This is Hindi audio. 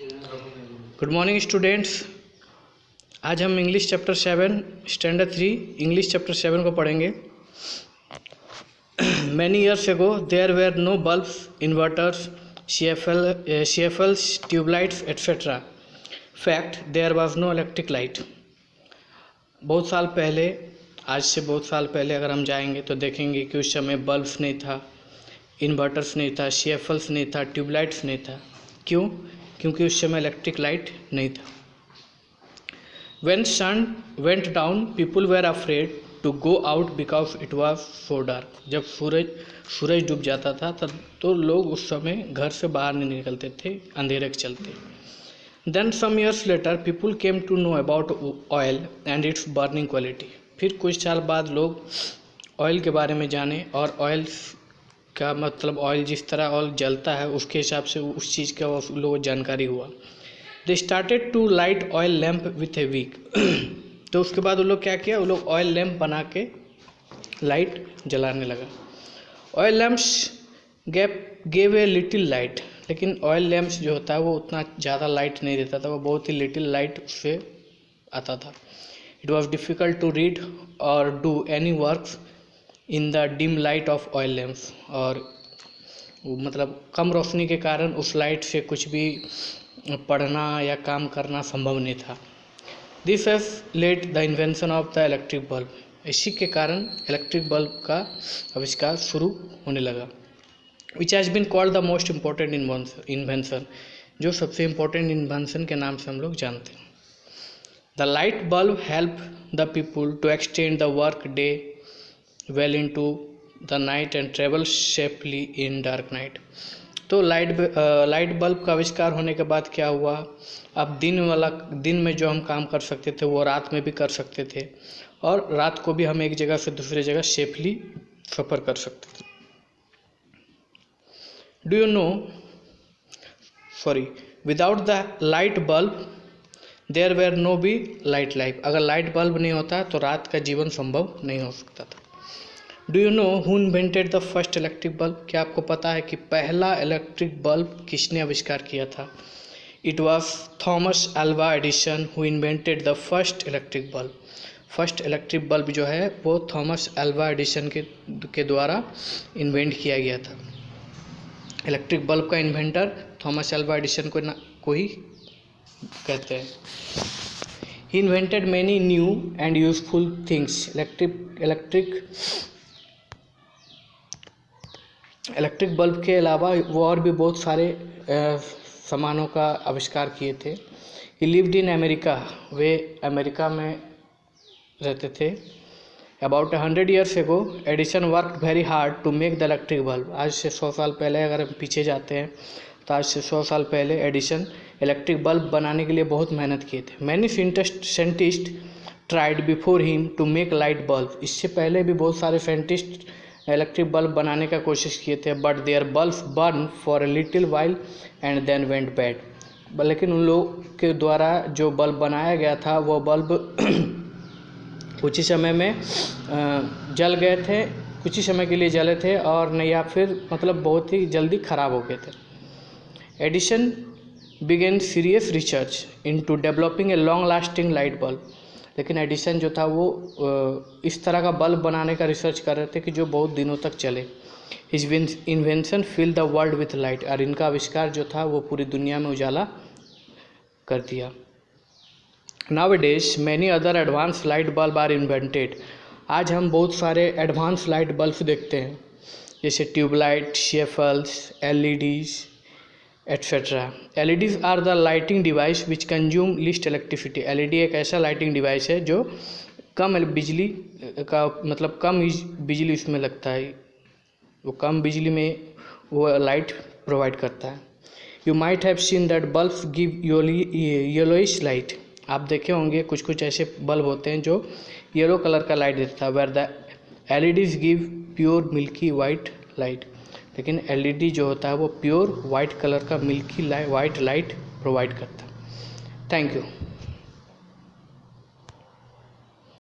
Good morning students. आज हम English chapter 7 standard 3 English chapter 7 को पढ़ेंगे। Many years ago there were no bulbs, inverters, CFLs, tubelights etcetera. Fact, there was no electric light. बहुत साल पहले, आज से बहुत साल पहले अगर हम जाएंगे तो देखेंगे कि उस समय बल्ब्स नहीं था, इन्वर्टर्स नहीं था, CFLs नहीं था, ट्यूबलाइट्स नहीं था। क्यों? क्योंकि उस समय इलेक्ट्रिक लाइट नहीं था। When sun went down, people were afraid to go out because it was so dark. जब सूरज डूब जाता था तब तो लोग उस समय घर से बाहर नहीं निकलते थे, अंधेरे के चलते। Then some years later, people came to know about oil and its burning quality. फिर कुछ साल बाद लोग ऑयल के बारे में जाने और ऑयल का मतलब ऑयल जिस तरह ऑयल जलता है उसके हिसाब से उस चीज़ का उस लोगों को जानकारी हुआ। They started to light oil lamp with a wick. तो उसके बाद वो लोग क्या किया, वो लोग ऑयल लैम्प बना के लाइट जलाने लगा। Oil lamps gave a little light, लेकिन ऑयल लैम्प्स जो होता है वो उतना ज़्यादा लाइट नहीं देता था, वो बहुत ही लिटिल लाइट उससे आता था। It was difficult to read और do any work in the dim light of oil lamps. और मतलब कम रोशनी के कारण उस लाइट से कुछ भी पढ़ना या काम करना संभव नहीं था। This has led the invention of the electric bulb. इसी के कारण इलेक्ट्रिक बल्ब का आविष्कार शुरू होने लगा। Which has been called the most important invention, जो सबसे इम्पोर्टेंट इन्वेंशन के नाम से हम लोग जानते हैं। The light bulb help the people to extend the work day well into the night and travel safely in dark night. तो लाइट बल्ब का आविष्कार होने के बाद क्या हुआ, अब दिन में जो हम काम कर सकते थे वो रात में भी कर सकते थे, और रात को भी हम एक जगह से दूसरी जगह सेफली सफ़र कर सकते थे। Do you know, without the light bulb there were no be light life. अगर लाइट बल्ब नहीं होता तो रात का जीवन संभव नहीं हो सकता था। Do you know who invented the first electric bulb. क्या आपको पता है कि पहला इलेक्ट्रिक बल्ब किसने आविष्कार किया था? It was Thomas Alva Edison who invented the first electric bulb. First electric bulb जो है वो थॉमस अल्वा एडिसन के द्वारा इन्वेंट किया गया था। इलेक्ट्रिक बल्ब का इन्वेंटर थॉमस अल्वा एडिसन को ही कहते हैं। He invented many new and useful things. Electric bulb के अलावा वो और भी बहुत सारे सामानों का आविष्कार किए थे। ही लिव्ड इन अमेरिका, वे अमेरिका में रहते थे। About 100 years ago, Edison worked very hard to make the electric bulb. आज से 100 साल पहले अगर हम पीछे जाते हैं तो आज से 100 साल पहले एडिसन इलेक्ट्रिक बल्ब बनाने के लिए बहुत मेहनत किए थे। Many scientist tried before him to make light bulb. इससे पहले भी बहुत सारे साइंटिस्ट इलेक्ट्रिक बल्ब बनाने का कोशिश किए थे, but their bulbs burn for a little while and then went bad. लेकिन उन लोग के द्वारा जो बल्ब बनाया गया था वो बल्ब कुछ ही समय में जल गए थे, कुछ ही समय के लिए जले थे और नहीं, या फिर मतलब बहुत ही जल्दी ख़राब हो गए थे। Edison began serious research into developing a long lasting light bulb. लेकिन एडिसन जो था वो इस तरह का बल्ब बनाने का रिसर्च कर रहे थे कि जो बहुत दिनों तक चले। His invention fill the world with light. और इनका आविष्कार जो था वो पूरी दुनिया में उजाला कर दिया। Nowadays many other advance light bulb are invented. आज हम बहुत सारे एडवांस लाइट बल्ब देखते हैं, जैसे tubelight, CFLs, LEDs etcetera. LEDs are the lighting device which consume least electricity. LED एक ऐसा लाइटिंग डिवाइस है जो कम बिजली का मतलब कम बिजली उसमें लगता है, वो कम बिजली में वो लाइट प्रोवाइड करता है। You might have seen that bulbs give yellowish light. आप देखे होंगे कुछ ऐसे बल्ब होते हैं जो येलो कलर का लाइट देता है, where the LEDs give pure milky white light. लेकिन LED जो होता है वो प्योर वाइट कलर का मिल्की वाइट लाइट प्रोवाइड करता है। Thank you.